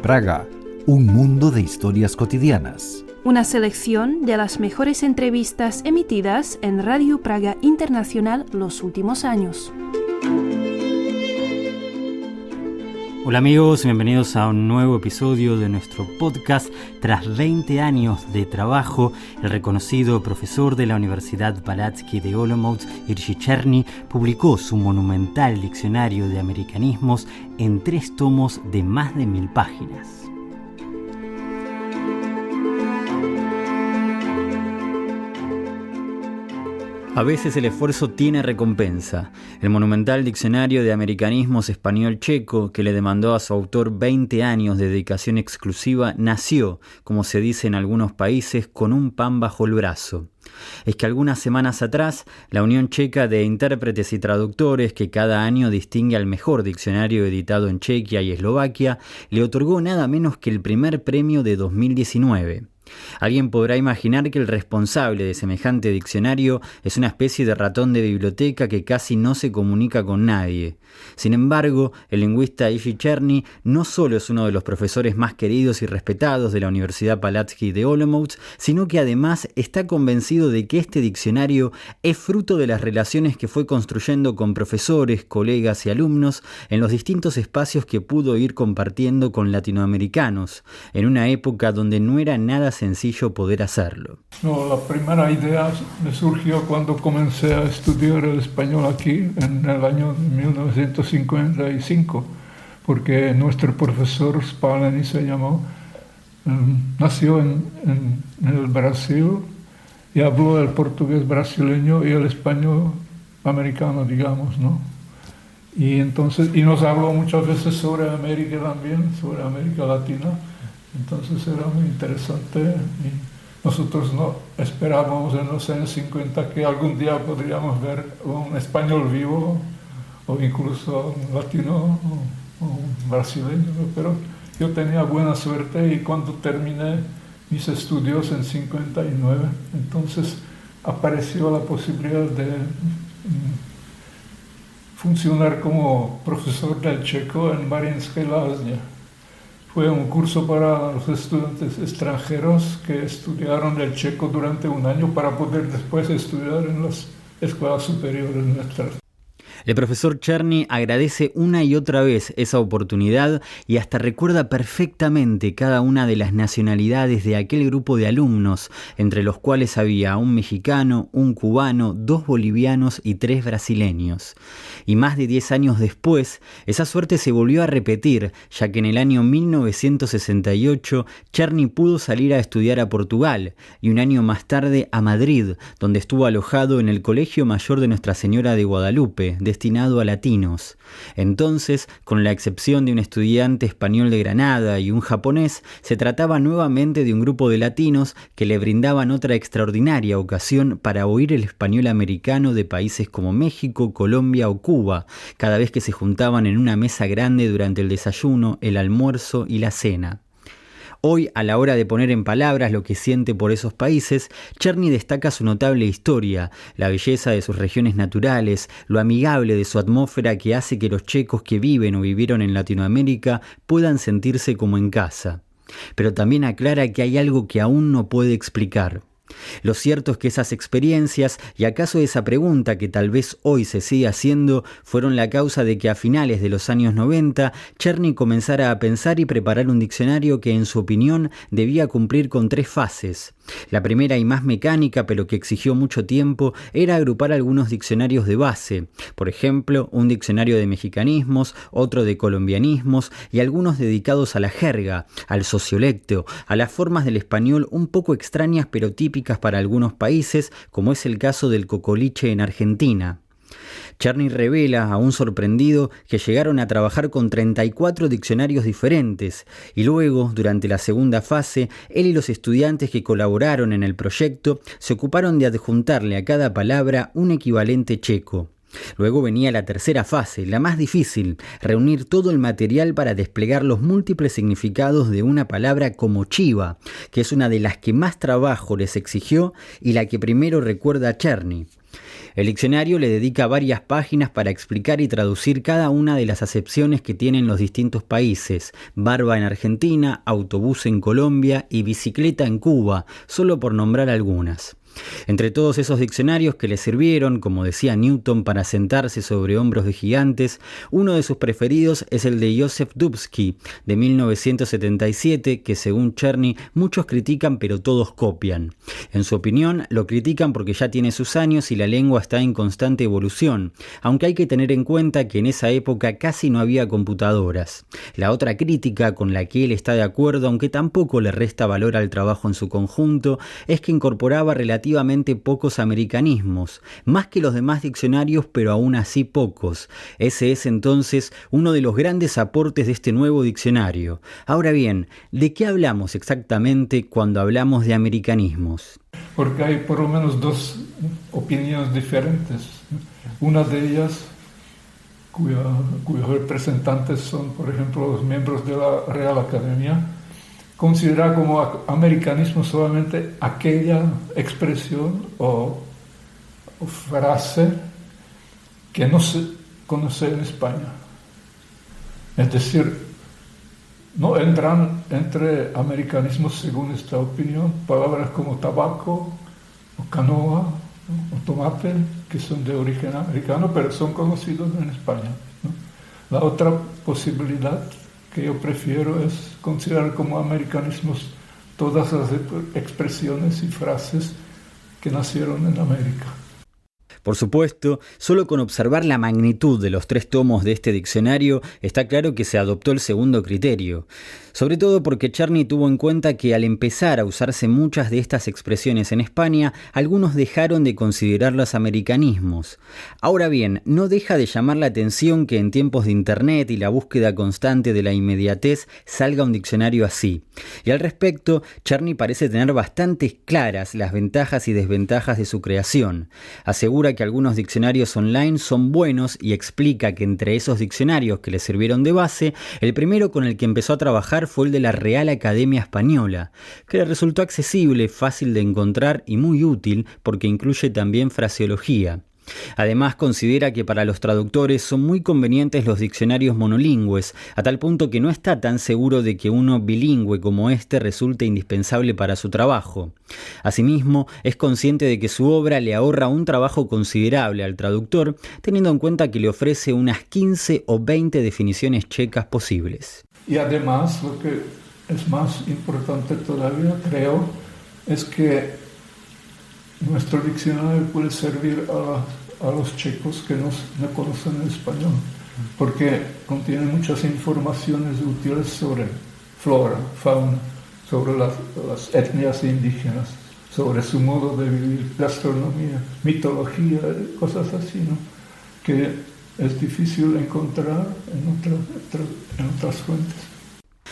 Praga, un mundo de historias cotidianas. Una selección de las mejores entrevistas emitidas en Radio Praga Internacional los últimos años. Hola amigos, bienvenidos a un nuevo episodio de nuestro podcast. Tras 20 años de trabajo, el reconocido profesor de la Universidad Palatsky de Olomouc, Jiří Černý, publicó su monumental diccionario de americanismos en 3 tomos de más de 1000 páginas. A veces el esfuerzo tiene recompensa. El monumental diccionario de americanismos español-checo, que le demandó a su autor 20 años de dedicación exclusiva, nació, como se dice en algunos países, con un pan bajo el brazo. Es que algunas semanas atrás, la Unión Checa de Intérpretes y Traductores, que cada año distingue al mejor diccionario editado en Chequia y Eslovaquia, le otorgó nada menos que el primer premio de 2019. Alguien podrá imaginar que el responsable de semejante diccionario es una especie de ratón de biblioteca que casi no se comunica con nadie. Sin embargo, el lingüista Jiří Černý no solo es uno de los profesores más queridos y respetados de la Universidad Palatsky de Olomouc, sino que además está convencido de que este diccionario es fruto de las relaciones que fue construyendo con profesores, colegas y alumnos en los distintos espacios que pudo ir compartiendo con latinoamericanos, en una época donde no era nada sencillo poder hacerlo. No, la primera idea me surgió cuando comencé a estudiar el español aquí en el año 1955, porque nuestro profesor Spalany se llamó, nació en el Brasil y habló el portugués brasileño y el español americano, digamos, ¿no? Y nos habló muchas veces sobre América también, sobre América Latina. Entonces era muy interesante y nosotros no esperábamos en los años 50 que algún día podríamos ver un español vivo o incluso un latino o un brasileño, pero yo tenía buena suerte y cuando terminé mis estudios en 59, entonces apareció la posibilidad de funcionar como profesor del checo en Mariinské Lázně. Fue un curso para los estudiantes extranjeros que estudiaron el checo durante un año para poder después estudiar en las escuelas superiores nuestras. El profesor Černý agradece una y otra vez esa oportunidad y hasta recuerda perfectamente cada una de las nacionalidades de aquel grupo de alumnos, entre los cuales había un mexicano, un cubano, 2 bolivianos y 3 brasileños. Y más de 10 años después, esa suerte se volvió a repetir, ya que en el año 1968 Černý pudo salir a estudiar a Portugal y un año más tarde a Madrid, donde estuvo alojado en el Colegio Mayor de Nuestra Señora de Guadalupe, destinado a latinos. Entonces, con la excepción de un estudiante español de Granada y un japonés, se trataba nuevamente de un grupo de latinos que le brindaban otra extraordinaria ocasión para oír el español americano de países como México, Colombia o Cuba, cada vez que se juntaban en una mesa grande durante el desayuno, el almuerzo y la cena. Hoy, a la hora de poner en palabras lo que siente por esos países, Černý destaca su notable historia, la belleza de sus regiones naturales, lo amigable de su atmósfera que hace que los checos que viven o vivieron en Latinoamérica puedan sentirse como en casa. Pero también aclara que hay algo que aún no puede explicar. Lo cierto es que esas experiencias, y acaso esa pregunta que tal vez hoy se sigue haciendo, fueron la causa de que a finales de los años 90 Černý comenzara a pensar y preparar un diccionario que en su opinión debía cumplir con 3 fases. La primera y más mecánica, pero que exigió mucho tiempo, era agrupar algunos diccionarios de base, por ejemplo, un diccionario de mexicanismos, otro de colombianismos y algunos dedicados a la jerga, al sociolecto, a las formas del español un poco extrañas pero típicas para algunos países, como es el caso del cocoliche en Argentina. Černý revela, aún sorprendido, que llegaron a trabajar con 34 diccionarios diferentes y luego, durante la segunda fase, él y los estudiantes que colaboraron en el proyecto se ocuparon de adjuntarle a cada palabra un equivalente checo. Luego venía la tercera fase, la más difícil, reunir todo el material para desplegar los múltiples significados de una palabra como chiva, que es una de las que más trabajo les exigió y la que primero recuerda a Černý. El diccionario le dedica varias páginas para explicar y traducir cada una de las acepciones que tienen los distintos países: barba en Argentina, autobús en Colombia y bicicleta en Cuba, solo por nombrar algunas. Entre todos esos diccionarios que le sirvieron, como decía Newton, para sentarse sobre hombros de gigantes, uno de sus preferidos es el de Joseph Dubsky, de 1977, que según Czerny muchos critican pero todos copian. En su opinión, lo critican porque ya tiene sus años y la lengua está en constante evolución, aunque hay que tener en cuenta que en esa época casi no había computadoras. La otra crítica, con la que él está de acuerdo, aunque tampoco le resta valor al trabajo en su conjunto, es que incorporaba relativamente pocos americanismos, más que los demás diccionarios, pero aún así pocos. Ese es entonces uno de los grandes aportes de este nuevo diccionario. Ahora bien, ¿de qué hablamos exactamente cuando hablamos de americanismos? Porque hay por lo menos dos opiniones diferentes. Una de ellas, cuyos representantes son, por ejemplo, los miembros de la Real Academia, considera como americanismo solamente aquella expresión o frase que no se conoce en España. Es decir, no entran entre americanismos, según esta opinión, palabras como tabaco o canoa, ¿no?, o tomate, que son de origen americano, pero son conocidos en España, ¿no? La otra posibilidad que yo prefiero es considerar como americanismos todas las expresiones y frases que nacieron en América. Por supuesto, solo con observar la magnitud de los 3 tomos de este diccionario está claro que se adoptó el segundo criterio, sobre todo porque Czerny tuvo en cuenta que al empezar a usarse muchas de estas expresiones en España, algunos dejaron de considerarlas americanismos. Ahora bien, no deja de llamar la atención que en tiempos de internet y la búsqueda constante de la inmediatez salga un diccionario así. Y al respecto, Czerny parece tener bastante claras las ventajas y desventajas de su creación. Asegura que algunos diccionarios online son buenos y explica que entre esos diccionarios que le sirvieron de base, el primero con el que empezó a trabajar fue el de la Real Academia Española, que le resultó accesible, fácil de encontrar y muy útil porque incluye también fraseología. Además, considera que para los traductores son muy convenientes los diccionarios monolingües, a tal punto que no está tan seguro de que uno bilingüe como este resulte indispensable para su trabajo. Asimismo, es consciente de que su obra le ahorra un trabajo considerable al traductor, teniendo en cuenta que le ofrece unas 15 o 20 definiciones checas posibles. Y además, lo que es más importante todavía, creo, es que nuestro diccionario puede servir a los checos que no conocen el español, porque contiene muchas informaciones útiles sobre flora, fauna, sobre las etnias indígenas, sobre su modo de vivir, gastronomía, mitología, cosas así, ¿no?, que es difícil encontrar en otras fuentes.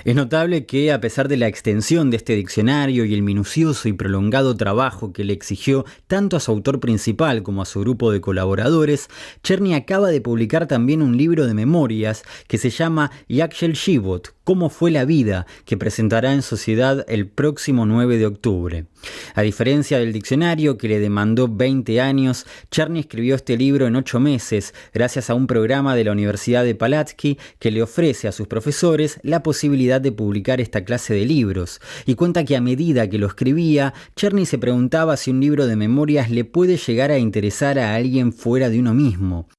Es notable que, a pesar de la extensión de este diccionario y el minucioso y prolongado trabajo que le exigió tanto a su autor principal como a su grupo de colaboradores, Czerny acaba de publicar también un libro de memorias que se llama Jak żył żywot, ¿Cómo fue la vida?, que presentará en sociedad el próximo 9 de octubre. A diferencia del diccionario, que le demandó 20 años, Czerny escribió este libro en 8 meses, gracias a un programa de la Universidad de Palacký que le ofrece a sus profesores la posibilidad de publicar esta clase de libros, y cuenta que a medida que lo escribía, Czerny se preguntaba si un libro de memorias le puede llegar a interesar a alguien fuera de uno mismo.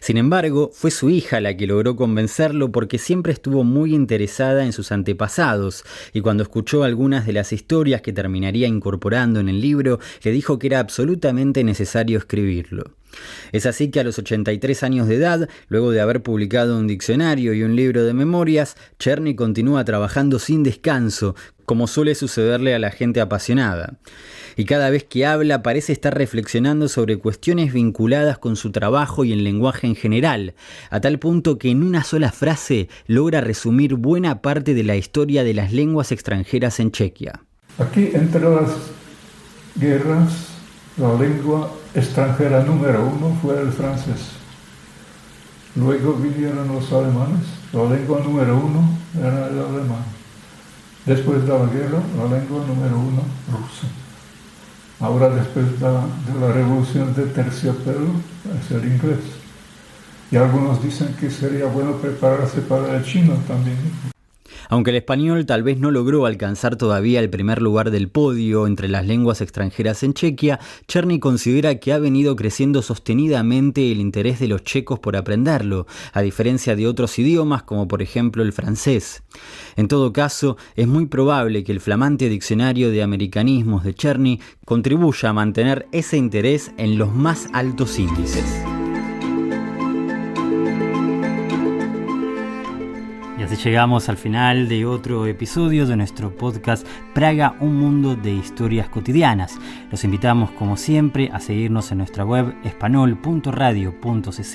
Sin embargo, fue su hija la que logró convencerlo porque siempre estuvo muy interesada en sus antepasados, y cuando escuchó algunas de las historias que terminaría incorporando en el libro, le dijo que era absolutamente necesario escribirlo. Es así que a los 83 años de edad, luego de haber publicado un diccionario y un libro de memorias, Czerny continúa trabajando sin descanso, como suele sucederle a la gente apasionada. Y cada vez que habla parece estar reflexionando sobre cuestiones vinculadas con su trabajo y el lenguaje en general, a tal punto que en una sola frase logra resumir buena parte de la historia de las lenguas extranjeras en Chequia. Aquí, entre las guerras, la lengua extranjera número 1 fue el francés. Luego vinieron los alemanes. La lengua número 1 era el alemán. Después de la guerra, la lengua número 1, rusa. ahora después de la revolución de terciopelo, es el inglés. Y algunos dicen que sería bueno prepararse para el chino también. Aunque el español tal vez no logró alcanzar todavía el primer lugar del podio entre las lenguas extranjeras en Chequia, Czerny considera que ha venido creciendo sostenidamente el interés de los checos por aprenderlo, a diferencia de otros idiomas como por ejemplo el francés. En todo caso, es muy probable que el flamante diccionario de americanismos de Czerny contribuya a mantener ese interés en los más altos índices. Y así llegamos al final de otro episodio de nuestro podcast Praga, un mundo de historias cotidianas. Los invitamos, como siempre, a seguirnos en nuestra web espanol.radio.cz,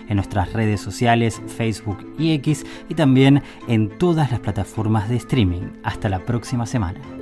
en nuestras redes sociales Facebook y X, y también en todas las plataformas de streaming. Hasta la próxima semana.